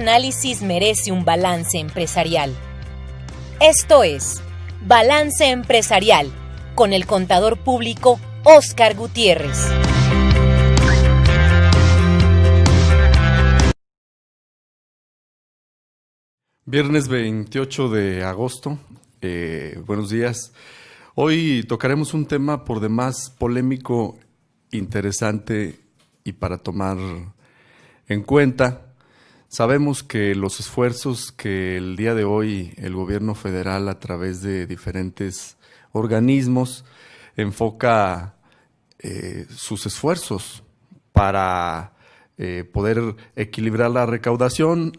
análisis merece un balance empresarial. Esto es Balance Empresarial con el contador público Óscar Gutiérrez. Viernes 28 de agosto, buenos días. Hoy tocaremos un tema por demás polémico, interesante y para tomar en cuenta. Sabemos que los esfuerzos que el día de hoy el gobierno federal a través de diferentes organismos enfoca sus esfuerzos para poder equilibrar la recaudación.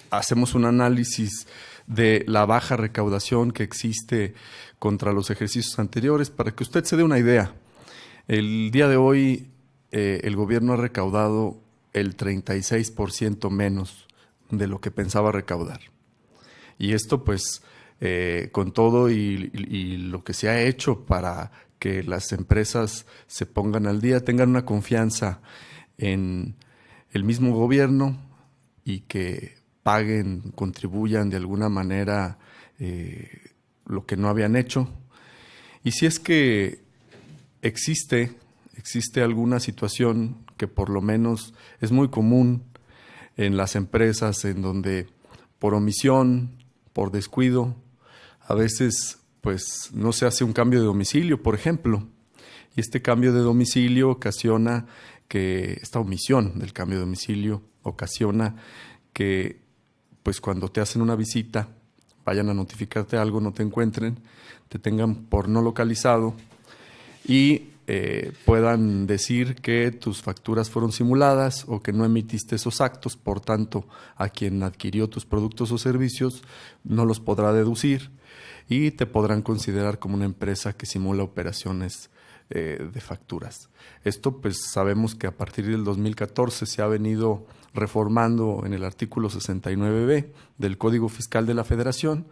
Hacemos un análisis de la baja recaudación que existe contra los ejercicios anteriores para que usted se dé una idea. El día de hoy el gobierno ha recaudado el 36% menos de lo que pensaba recaudar. Y esto pues con todo y lo que se ha hecho para que las empresas se pongan al día, tengan una confianza en el mismo gobierno y que paguen, contribuyan de alguna manera lo que no habían hecho. Y si es que existe alguna situación que por lo menos es muy común en las empresas en donde por omisión, por descuido, a veces pues no se hace un cambio de domicilio, por ejemplo, y este cambio de domicilio ocasiona que, esta omisión del cambio de domicilio ocasiona que pues cuando te hacen una visita, vayan a notificarte algo, no te encuentren, te tengan por no localizado y puedan decir que tus facturas fueron simuladas o que no emitiste esos actos, por tanto, a quien adquirió tus productos o servicios no los podrá deducir y te podrán considerar como una empresa que simula operaciones de facturas. Esto pues sabemos que a partir del 2014 se ha venido reformando en el artículo 69B del Código Fiscal de la Federación,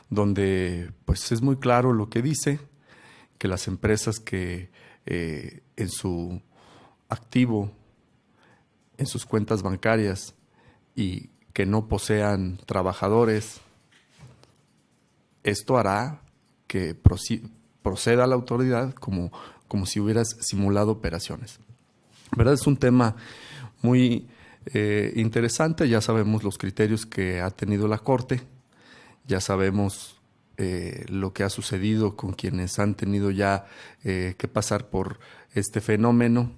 donde pues es muy claro lo que dice, que las empresas que en su activo, en sus cuentas bancarias y que no posean trabajadores, esto hará que proceda la autoridad como si hubieras simulado operaciones. ¿Verdad? Es un tema muy interesante. Ya sabemos los criterios que ha tenido la Corte, ya sabemos lo que ha sucedido con quienes han tenido ya que pasar por este fenómeno.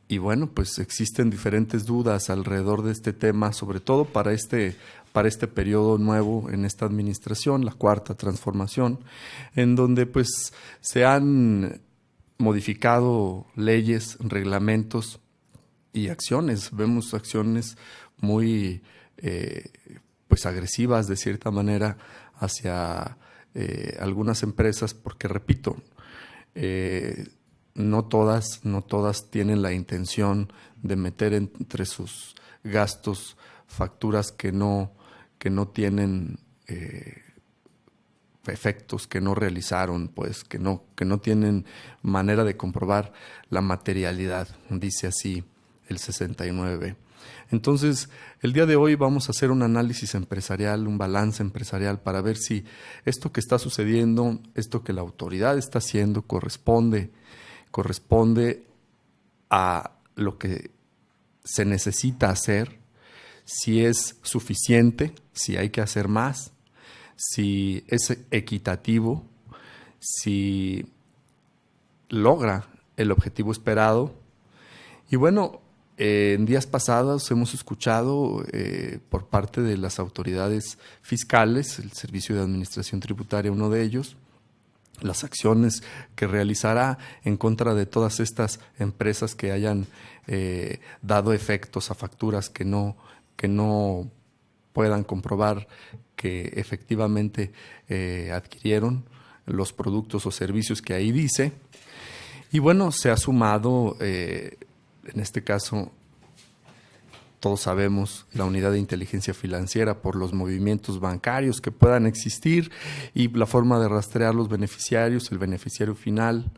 Y bueno, pues existen diferentes dudas alrededor de este tema, sobre todo para este periodo nuevo en esta administración, la cuarta transformación, en donde pues se han modificado leyes, reglamentos y acciones. Vemos acciones muy pues agresivas de cierta manera hacia algunas empresas, porque repito, no todas tienen la intención de meter entre sus gastos facturas que no tienen efectos, que no realizaron, pues que no tienen manera de comprobar la materialidad, dice así el 69. Entonces, el día de hoy vamos a hacer un análisis empresarial, un balance empresarial para ver si esto que está sucediendo, esto que la autoridad está haciendo corresponde a lo que se necesita hacer, si es suficiente, si hay que hacer más, si es equitativo, si logra el objetivo esperado. Y bueno, en días pasados hemos escuchado por parte de las autoridades fiscales, el Servicio de Administración Tributaria, uno de ellos, las acciones que realizará en contra de todas estas empresas que hayan dado efectos a facturas que no puedan comprobar que efectivamente adquirieron los productos o servicios que ahí dice. Y bueno, se ha sumado, en este caso, todos sabemos, la unidad de inteligencia financiera por los movimientos bancarios que puedan existir y la forma de rastrear los beneficiarios, el beneficiario final.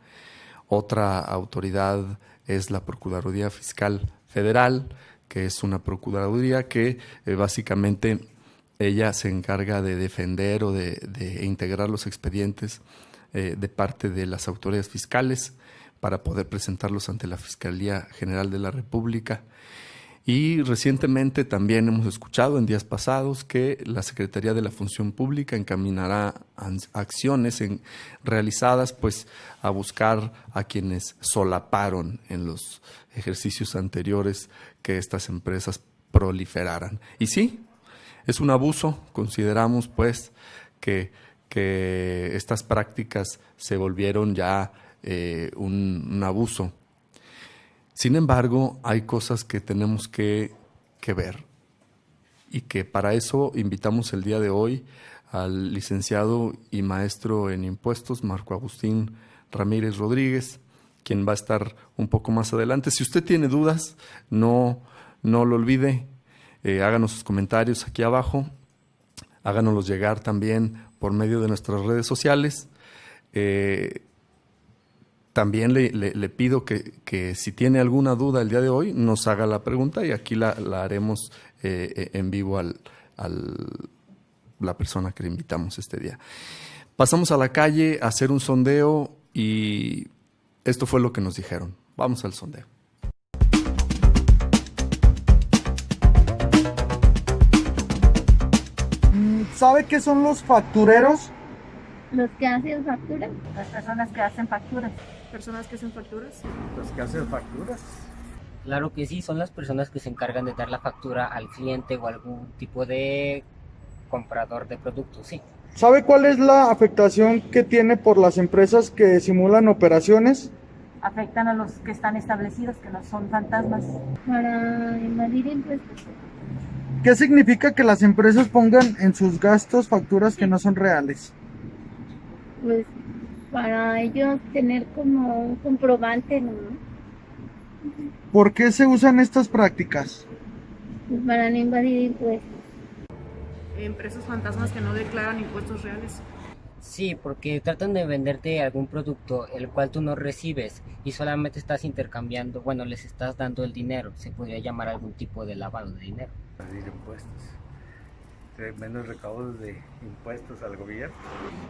Otra autoridad es la Procuraduría Fiscal Federal, que es una procuraduría que básicamente ella se encarga de defender o de integrar los expedientes de parte de las autoridades fiscales para poder presentarlos ante la Fiscalía General de la República. Y recientemente también hemos escuchado en días pasados que la Secretaría de la Función Pública encaminará acciones realizadas pues a buscar a quienes solaparon en los ejercicios anteriores que estas empresas proliferaran. Y sí, es un abuso, consideramos pues que estas prácticas se volvieron ya un abuso. Sin embargo, hay cosas que tenemos que ver y que para eso invitamos el día de hoy al licenciado y maestro en impuestos, Marco Agustín Ramírez Rodríguez, quien va a estar un poco más adelante. Si usted tiene dudas, no lo olvide, háganos sus comentarios aquí abajo, háganoslos llegar también por medio de nuestras redes sociales. También le pido que si tiene alguna duda el día de hoy, nos haga la pregunta y aquí la haremos en vivo a la persona que le invitamos este día. Pasamos a la calle a hacer un sondeo y esto fue lo que nos dijeron. Vamos al sondeo. ¿Sabe qué son los factureros? Los que hacen facturas. Las personas que hacen facturas. ¿Personas que hacen facturas? Los que hacen facturas. Claro que sí, son las personas que se encargan de dar la factura al cliente o algún tipo de comprador de productos, sí. ¿Sabe cuál es la afectación que tiene por las empresas que simulan operaciones? Afectan a los que están establecidos, que no son fantasmas. Para evadir impuestos. ¿Qué significa que las empresas pongan en sus gastos facturas que no son reales? Pues para ellos tener como un comprobante, ¿no? ¿Por qué se usan estas prácticas? Pues para no invadir impuestos. Empresas fantasmas que no declaran impuestos reales. Sí, porque tratan de venderte algún producto el cual tú no recibes y solamente estás intercambiando, bueno, les estás dando el dinero. Se podría llamar algún tipo de lavado de dinero. Evadir impuestos. Menos recaudos de impuestos al gobierno.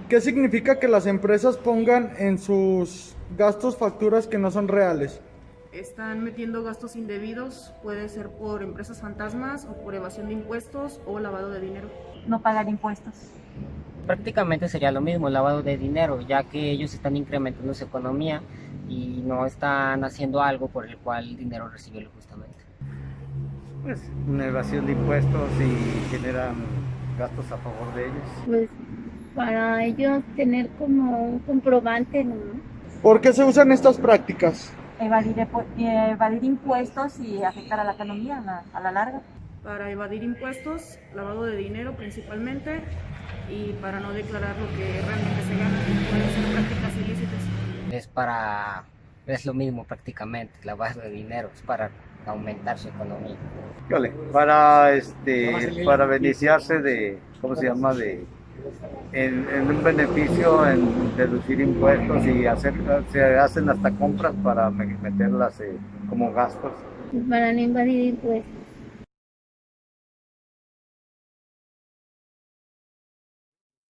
¿Qué significa que las empresas pongan en sus gastos facturas que no son reales? Están metiendo gastos indebidos, puede ser por empresas fantasmas o por evasión de impuestos o lavado de dinero. No pagar impuestos. Prácticamente sería lo mismo, lavado de dinero, ya que ellos están incrementando su economía y no están haciendo algo por el cual el dinero recibe justamente. Pues una evasión de impuestos y generan gastos a favor de ellos. Pues para ellos tener como un comprobante, ¿no? ¿Por qué se usan estas prácticas? Evadir impuestos y afectar a la economía a la larga. Para evadir impuestos, lavado de dinero principalmente, y para no declarar lo que realmente se gana, pueden ser prácticas ilícitas. Es lo mismo prácticamente, lavado de dinero, es para aumentar su economía. Para beneficiarse de, ¿cómo se llama? En un beneficio, en deducir impuestos y se hacen hasta compras para meterlas como gastos. Pues para no invadir impuestos.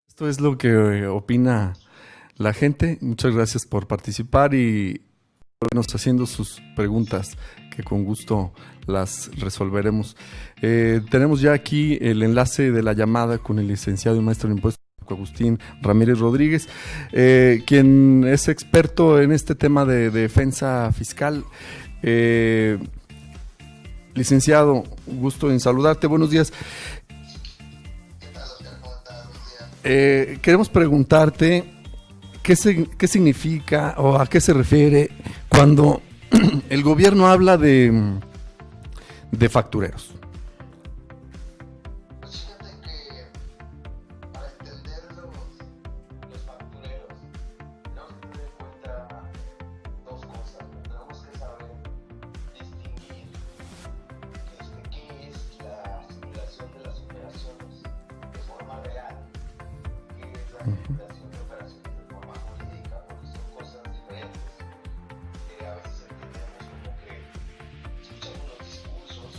Esto es lo que opina la gente. Muchas gracias por participar y haciendo sus preguntas, que con gusto las resolveremos. Tenemos ya aquí el enlace de la llamada con el licenciado y maestro en impuestos, Agustín Ramírez Rodríguez, quien es experto en este tema de defensa fiscal. Licenciado, gusto en saludarte. Buenos días. Queremos preguntarte qué significa o a qué se refiere cuando el gobierno habla de factureros. Pues fíjate que para entender los factureros tenemos que tener en cuenta dos cosas. Tenemos que saber distinguir qué es la simulación de las operaciones de forma real, qué es la simulación de operaciones de forma jurídica, porque son cosas diferentes. A veces entendemos como que escuchamos los discursos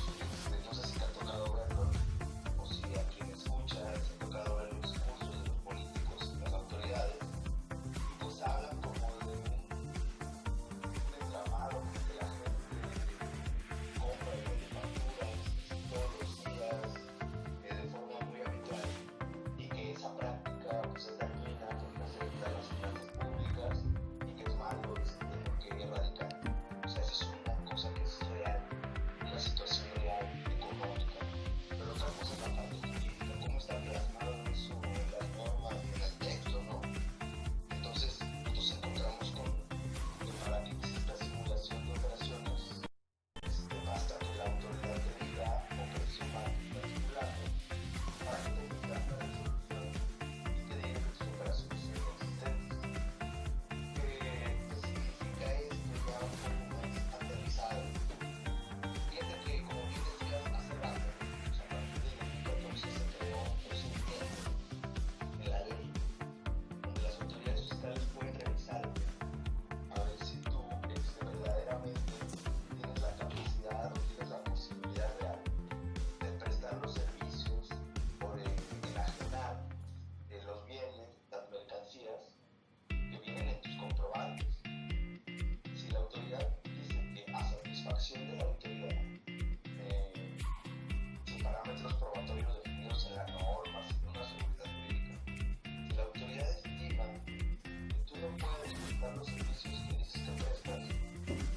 prestar los servicios que dices que prestas,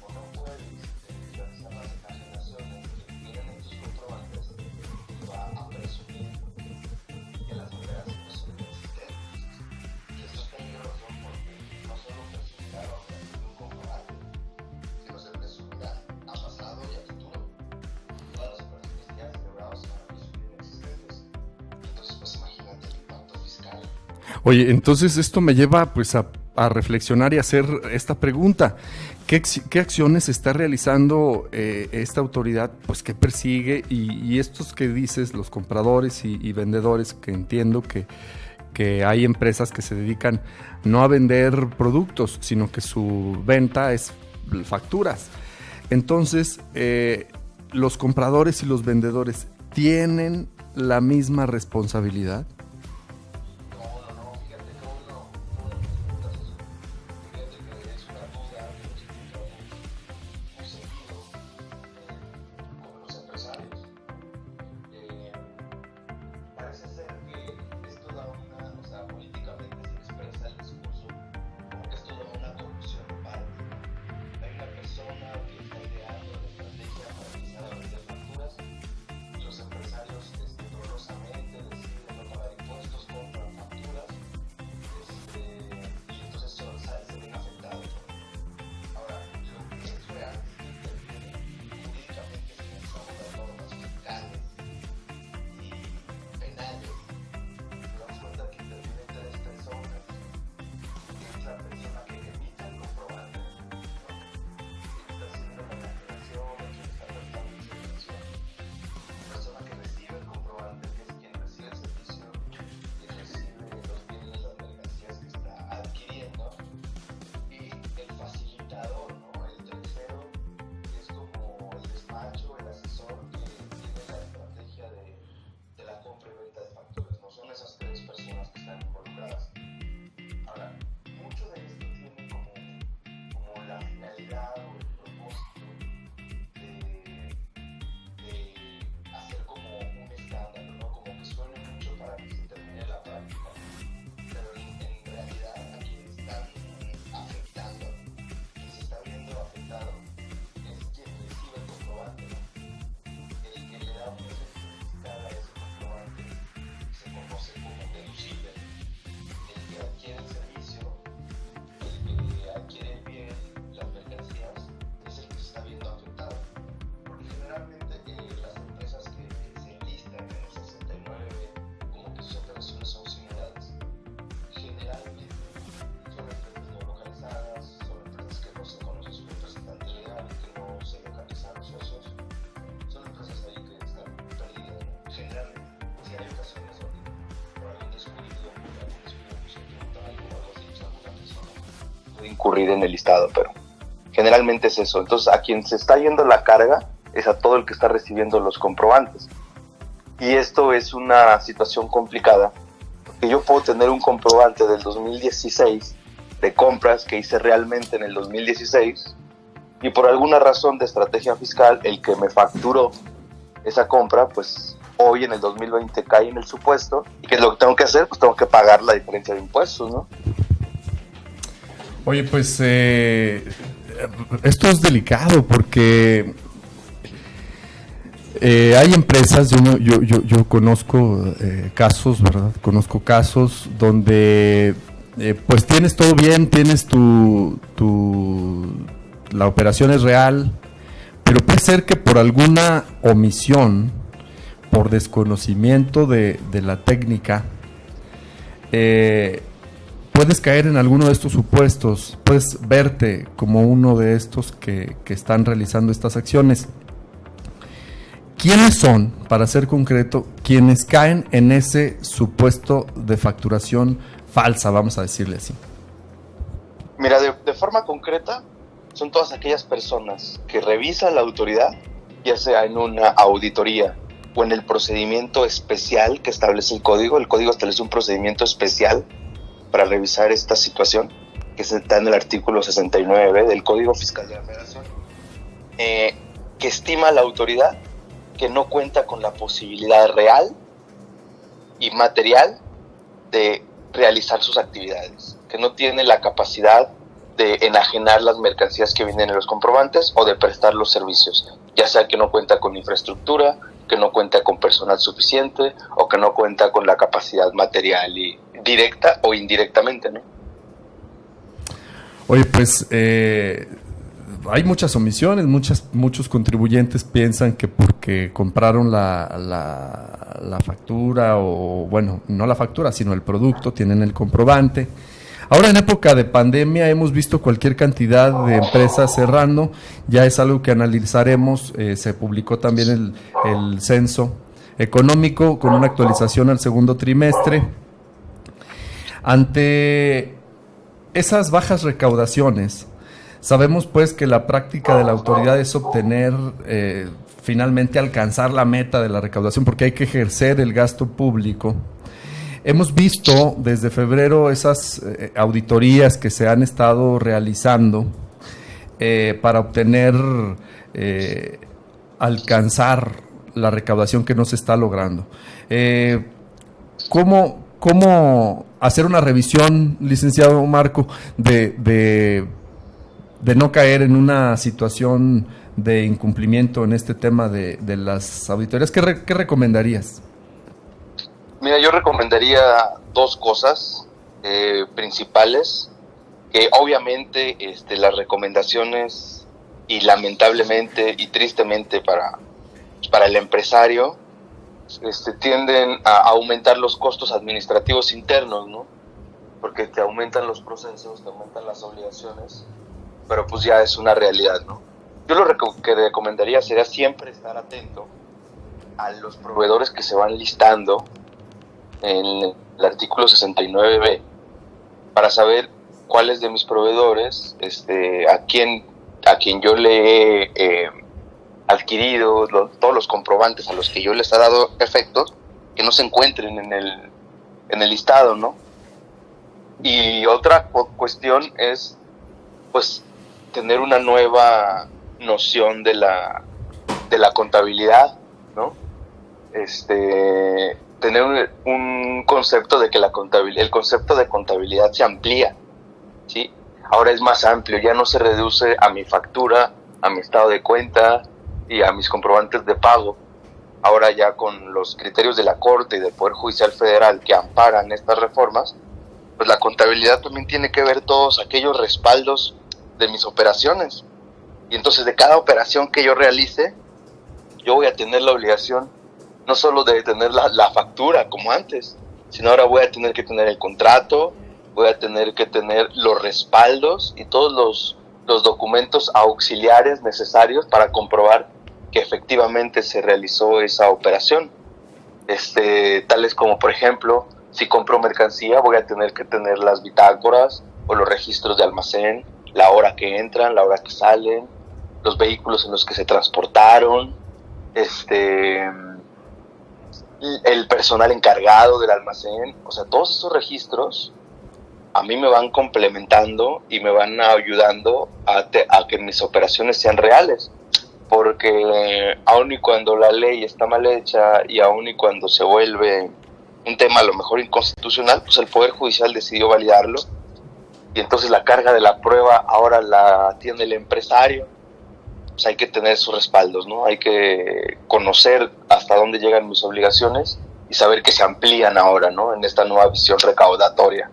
o no puedes realizar las enajenaciones que vienen en tus comprobantes, va a presumir que las operaciones son inexistentes. Y esto es peligroso porque no solo presumirá la operación de un comprobante, sino se presumirá a pasado y a futuro. Todas las operaciones ya celebradas van a presumir inexistentes. Entonces, pues imagínate el impacto fiscal. Oye, entonces esto me lleva pues a reflexionar y hacer esta pregunta. ¿Qué acciones está realizando esta autoridad pues que persigue y estos que dices, los compradores y vendedores, que entiendo que hay empresas que se dedican no a vender productos, sino que su venta es facturas? Entonces, ¿los compradores y los vendedores tienen la misma responsabilidad? Parece ser que esto da una, o sea, políticamente se expresa el discurso como que esto da una corrupción aparte. Hay una persona que está ideando la estrategia para empezar a vender facturas y los empresarios dolorosamente deciden no pagar impuestos, compran facturas y entonces se ven afectados. Ahora, lo que es real es que interviene jurídicamente si necesitamos las normas fiscales y penales. Nos damos cuenta que intervienen tres personas, que es la persona que emite el comprobante, ¿no? Que está haciendo la declaración, que está prestando el servicio, la persona que recibe el comprobante, que es quien recibe el servicio y recibe los bienes, las mercancías que está adquiriendo, y el facilitador, ¿no? El tercero, que es como el despacho, el asesor que tiene la estrategia de la compra y venta de facturas, ¿no? Son esas tres personas que están involucradas. Ahora, mucho de esto tiene como la finalidad o el propósito de hacer como un escándalo, ¿no? Como que suene mucho para que se termine la práctica. Pero en realidad a quienes están afectando, quien se está viendo afectado, es quien recibe el comprobante, ¿no? El que le da un efecto fiscal a ese comprobante se conoce como deducible. El que adquiere el servicio, el que adquiere el bien, las mercancías, es el que se está viendo afectado. Porque generalmente las empresas que se enlistan en el 69, como que sus operaciones son similares, generalmente son empresas no localizadas, son empresas que no se conoce su representante legal, que no se localizan los socios, son empresas ahí que están perdidas, ¿no? Generalmente, si hay ocasiones donde por algún descuido, pues se pregunta algo o algo así, pues alguna persona puede incurrir en el listado, pero generalmente es eso. Entonces, a quien se está yendo la carga es a todo el que está recibiendo los comprobantes. Y esto es una situación complicada, porque yo puedo tener un comprobante del 2016 de compras que hice realmente en el 2016 y por alguna razón de estrategia fiscal el que me facturó esa compra, pues hoy en el 2020 cae en el supuesto. ¿Y qué es lo que tengo que hacer? Pues tengo que pagar la diferencia de impuestos, ¿no? Oye, pues esto es delicado porque hay empresas, yo conozco casos, ¿verdad? Conozco casos donde pues tienes todo bien, tienes la operación es real, pero puede ser que por alguna omisión, por desconocimiento de la técnica, puedes caer en alguno de estos supuestos, puedes verte como uno de estos que están realizando estas acciones. ¿Quiénes son, para ser concreto, quienes caen en ese supuesto de facturación falsa, vamos a decirle así? Mira, de forma concreta, son todas aquellas personas que revisan la autoridad, ya sea en una auditoría o en el procedimiento especial que establece el código. El código establece un procedimiento especial para revisar esta situación, que está en el artículo 69 del Código Fiscal de la Federación, que estima la autoridad que no cuenta con la posibilidad real y material de realizar sus actividades, que no tiene la capacidad de enajenar las mercancías que vienen en los comprobantes o de prestar los servicios, ya sea que no cuenta con infraestructura, que no cuenta con personal suficiente o que no cuenta con la capacidad material y directa o indirectamente, ¿no? Oye, pues hay muchas omisiones, muchos contribuyentes piensan que porque compraron la factura, o bueno, no la factura, sino el producto, tienen el comprobante. Ahora, en época de pandemia, hemos visto cualquier cantidad de empresas cerrando, ya es algo que analizaremos. Se publicó también el censo económico con una actualización al segundo trimestre. Ante esas bajas recaudaciones, sabemos pues que la práctica de la autoridad es obtener, finalmente alcanzar la meta de la recaudación, porque hay que ejercer el gasto público. Hemos visto desde febrero esas auditorías que se han estado realizando para obtener, alcanzar la recaudación que no se está logrando. ¿Cómo hacer una revisión, licenciado Marco, de no caer en una situación de incumplimiento en este tema de las auditorías? ¿Qué recomendarías? Mira, yo recomendaría dos cosas principales, que obviamente las recomendaciones, y lamentablemente y tristemente para el empresario, tienden a aumentar los costos administrativos internos, ¿no? Porque te aumentan los procesos, te aumentan las obligaciones, pero pues ya es una realidad, ¿no? Yo que recomendaría sería siempre estar atento a los proveedores que se van listando en el artículo 69B, para saber cuáles de mis proveedores, a quien yo le he adquirido todos los comprobantes a los que yo les he dado efectos, que no se encuentren en el listado, ¿no? Y otra cuestión es, pues, tener una nueva noción de la contabilidad, ¿no? Tener un concepto de que el concepto de contabilidad se amplía, ¿sí? Ahora es más amplio, ya no se reduce a mi factura, a mi estado de cuenta y a mis comprobantes de pago. Ahora ya con los criterios de la Corte y del Poder Judicial Federal que amparan estas reformas, pues la contabilidad también tiene que ver todos aquellos respaldos de mis operaciones. Y entonces de cada operación que yo realice, yo voy a tener la obligación no solo de tener la factura como antes, sino ahora voy a tener que tener el contrato, voy a tener que tener los respaldos y todos los documentos auxiliares necesarios para comprobar que efectivamente se realizó esa operación. Tales como, por ejemplo, si compro mercancía, voy a tener que tener las bitácoras o los registros de almacén, la hora que entran, la hora que salen, los vehículos en los que se transportaron, el personal encargado del almacén. O sea, todos esos registros a mí me van complementando y me van ayudando a que mis operaciones sean reales, porque aun y cuando la ley está mal hecha y aun y cuando se vuelve un tema a lo mejor inconstitucional, pues el Poder Judicial decidió validarlo, y entonces la carga de la prueba ahora la tiene el empresario. Pues hay que tener esos respaldos, ¿no? Hay que conocer hasta dónde llegan mis obligaciones y saber que se amplían ahora, ¿no? En esta nueva visión recaudatoria.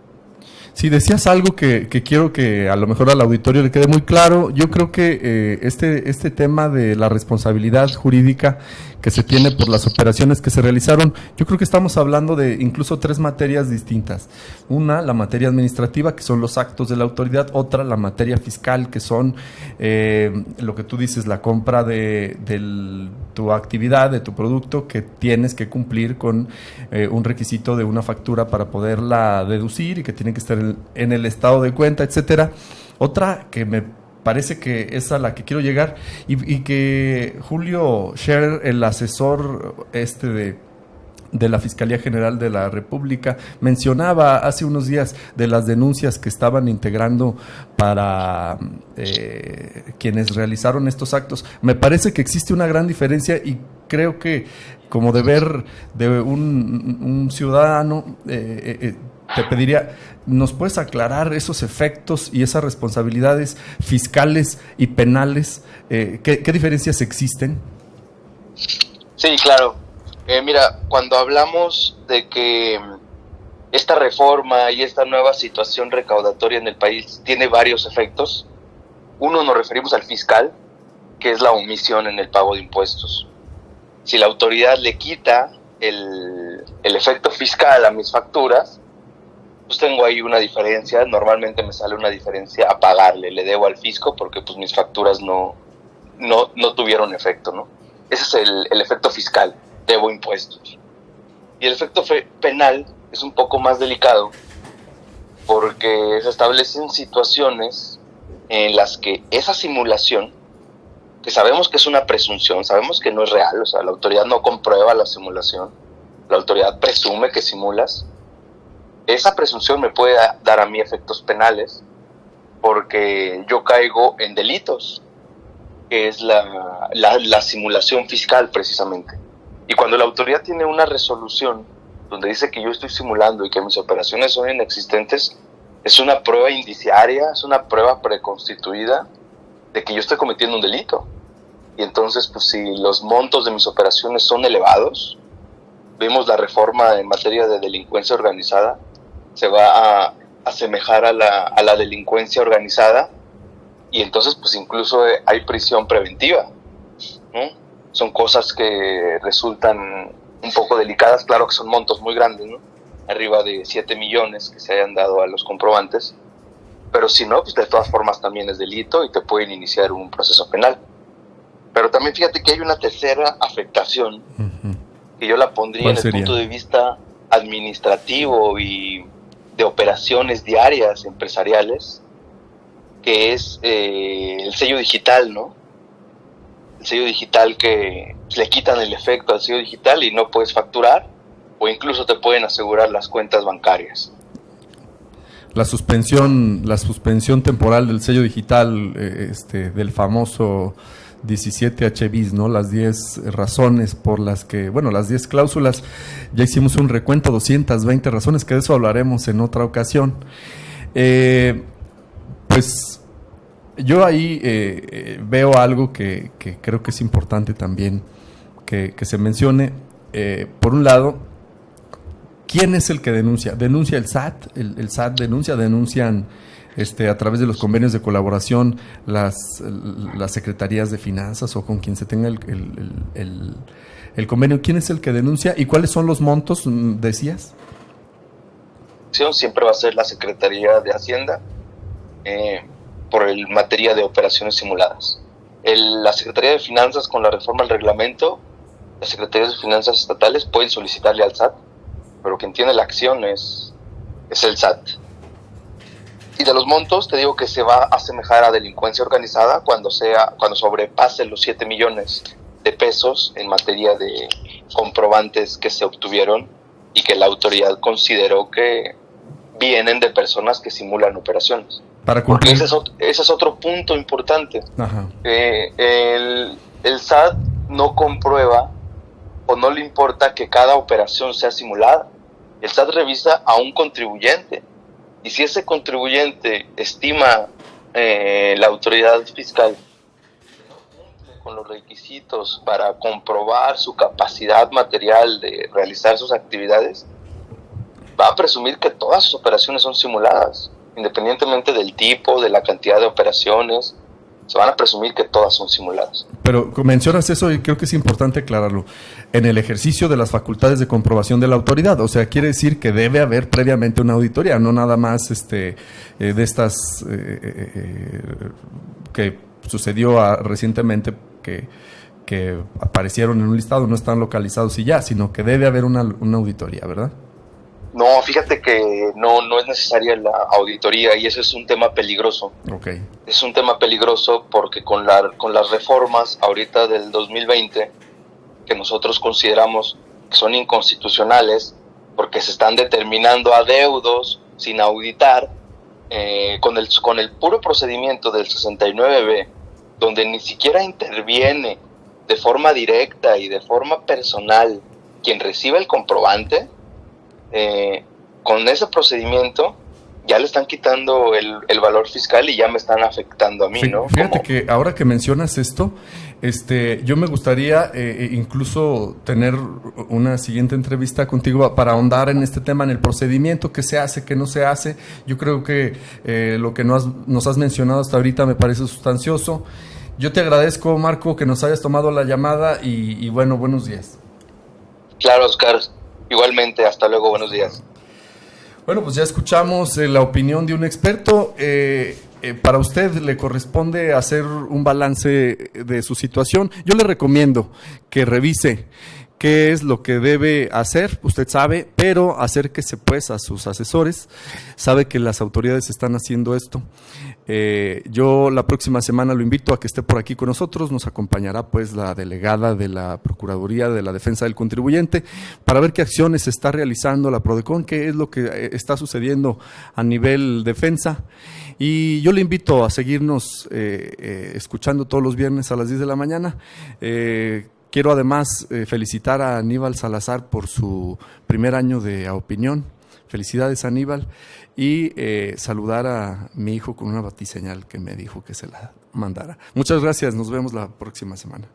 Si decías algo que quiero que a lo mejor al auditorio le quede muy claro. Yo creo que este tema de la responsabilidad jurídica que se tiene por las operaciones que se realizaron, yo creo que estamos hablando de incluso tres materias distintas. Una, la materia administrativa, que son los actos de la autoridad; otra, la materia fiscal, que son lo que tú dices, la compra de tu actividad, de tu producto, que tienes que cumplir con un requisito de una factura para poderla deducir y que tiene que estar en el estado de cuenta, etcétera. Otra que me parece que es a la que quiero llegar, y que Julio Scherer, el asesor de la Fiscalía General de la República, mencionaba hace unos días de las denuncias que estaban integrando para quienes realizaron estos actos. Me parece que existe una gran diferencia, y creo que como deber de un ciudadano te pediría, ¿nos puedes aclarar esos efectos y esas responsabilidades fiscales y penales? ¿Qué diferencias existen? Sí, claro. Mira, cuando hablamos de que esta reforma y esta nueva situación recaudatoria en el país tiene varios efectos, uno nos referimos al fiscal, que es la omisión en el pago de impuestos. Si la autoridad le quita el efecto fiscal a mis facturas, pues tengo ahí una diferencia. Normalmente me sale una diferencia a pagarle, le debo al fisco porque pues mis facturas no tuvieron efecto, ¿no? Ese es el efecto fiscal, debo impuestos. Y el efecto penal es un poco más delicado porque se establecen situaciones en las que esa simulación, que sabemos que es una presunción, sabemos que no es real, o sea, la autoridad no comprueba la simulación, la autoridad presume que simulas, esa presunción me puede dar a mí efectos penales porque yo caigo en delitos, que es la simulación fiscal precisamente. Y cuando la autoridad tiene una resolución donde dice que yo estoy simulando y que mis operaciones son inexistentes, es una prueba indiciaria, es una prueba preconstituida de que yo estoy cometiendo un delito. Y entonces, pues si los montos de mis operaciones son elevados, vimos la reforma en materia de delincuencia organizada, se va a asemejar a la delincuencia organizada, y entonces pues incluso hay prisión preventiva, ¿no? Son cosas que resultan un poco delicadas, claro que son montos muy grandes, ¿no? Arriba de 7 millones que se hayan dado a los comprobantes, pero si no, pues de todas formas también es delito y te pueden iniciar un proceso penal. Pero también fíjate que hay una tercera afectación, que yo la pondría en el punto de vista administrativo y de operaciones diarias empresariales, que es el sello digital, ¿no? El sello digital, que le quitan el efecto al sello digital y no puedes facturar, o incluso te pueden asegurar las cuentas bancarias. La suspensión temporal del sello digital, del famoso 17H bis, ¿no? Las 10 razones por las que, bueno, las 10 cláusulas, ya hicimos un recuento, 220 razones, que de eso hablaremos en otra ocasión. Pues yo ahí veo algo que creo que es importante también que se mencione. Por un lado, ¿quién es el que denuncia? ¿Denuncia el SAT? ¿El SAT denuncian a través de los convenios de colaboración las secretarías de finanzas o con quien se tenga el convenio? ¿Quién es el que denuncia y cuáles son los montos, decías? Siempre va a ser la Secretaría de Hacienda por el materia de operaciones simuladas. La Secretaría de Finanzas, con la reforma al reglamento, las Secretarías de Finanzas estatales pueden solicitarle al SAT, pero quien tiene la acción es el SAT. Y de los montos, te digo que se va a asemejar a delincuencia organizada cuando sobrepase los 7 millones de pesos en materia de comprobantes que se obtuvieron y que la autoridad consideró que vienen de personas que simulan operaciones. Porque ese es otro punto importante. El SAT no comprueba o no le importa que cada operación sea simulada. El SAT revisa a un contribuyente, y si ese contribuyente estima la autoridad fiscal que no cumple con los requisitos para comprobar su capacidad material de realizar sus actividades, va a presumir que todas sus operaciones son simuladas, independientemente del tipo, de la cantidad de operaciones. Se van a presumir que todas son simuladas. Pero mencionas eso y creo que es importante aclararlo. En el ejercicio de las facultades de comprobación de la autoridad, o sea, quiere decir que debe haber previamente una auditoría, no nada más de estas que sucedió recientemente, que aparecieron en un listado, no están localizados y ya, sino que debe haber una auditoría, ¿verdad? No, fíjate que no es necesaria la auditoría, y eso es un tema peligroso. Okay. Es un tema peligroso porque con las reformas ahorita del 2020, que nosotros consideramos que son inconstitucionales, porque se están determinando adeudos sin auditar, con el puro procedimiento del 69B, donde ni siquiera interviene de forma directa y de forma personal quien recibe el comprobante, con ese procedimiento ya le están quitando el valor fiscal y ya me están afectando a mí, ¿no? Fíjate que ahora que mencionas esto, yo me gustaría incluso tener una siguiente entrevista contigo para ahondar en este tema, en el procedimiento, qué se hace, qué no se hace. Yo creo que lo que nos has mencionado hasta ahorita me parece sustancioso. Yo te agradezco, Marco, que nos hayas tomado la llamada y bueno, buenos días. Claro, Oscar. Igualmente, hasta luego, buenos días. Bueno, pues ya escuchamos la opinión de un experto. Para usted le corresponde hacer un balance de su situación. Yo le recomiendo que revise qué es lo que debe hacer, usted sabe, pero acérquese pues a sus asesores. Sabe que las autoridades están haciendo esto. Yo la próxima semana lo invito a que esté por aquí con nosotros. Nos acompañará pues la delegada de la Procuraduría de la Defensa del Contribuyente para ver qué acciones está realizando la Prodecon, qué es lo que está sucediendo a nivel defensa. Y yo le invito a seguirnos escuchando todos los viernes a las 10 de la mañana. Quiero además felicitar a Aníbal Salazar por su primer año de A Opinión. Felicidades, Aníbal. Y saludar a mi hijo con una batiseñal que me dijo que se la mandara. Muchas gracias, nos vemos la próxima semana.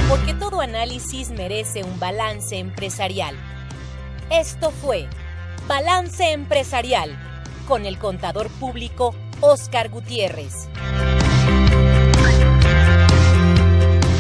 Porque todo análisis merece un balance empresarial. Esto fue Balance Empresarial con el contador público Óscar Gutiérrez.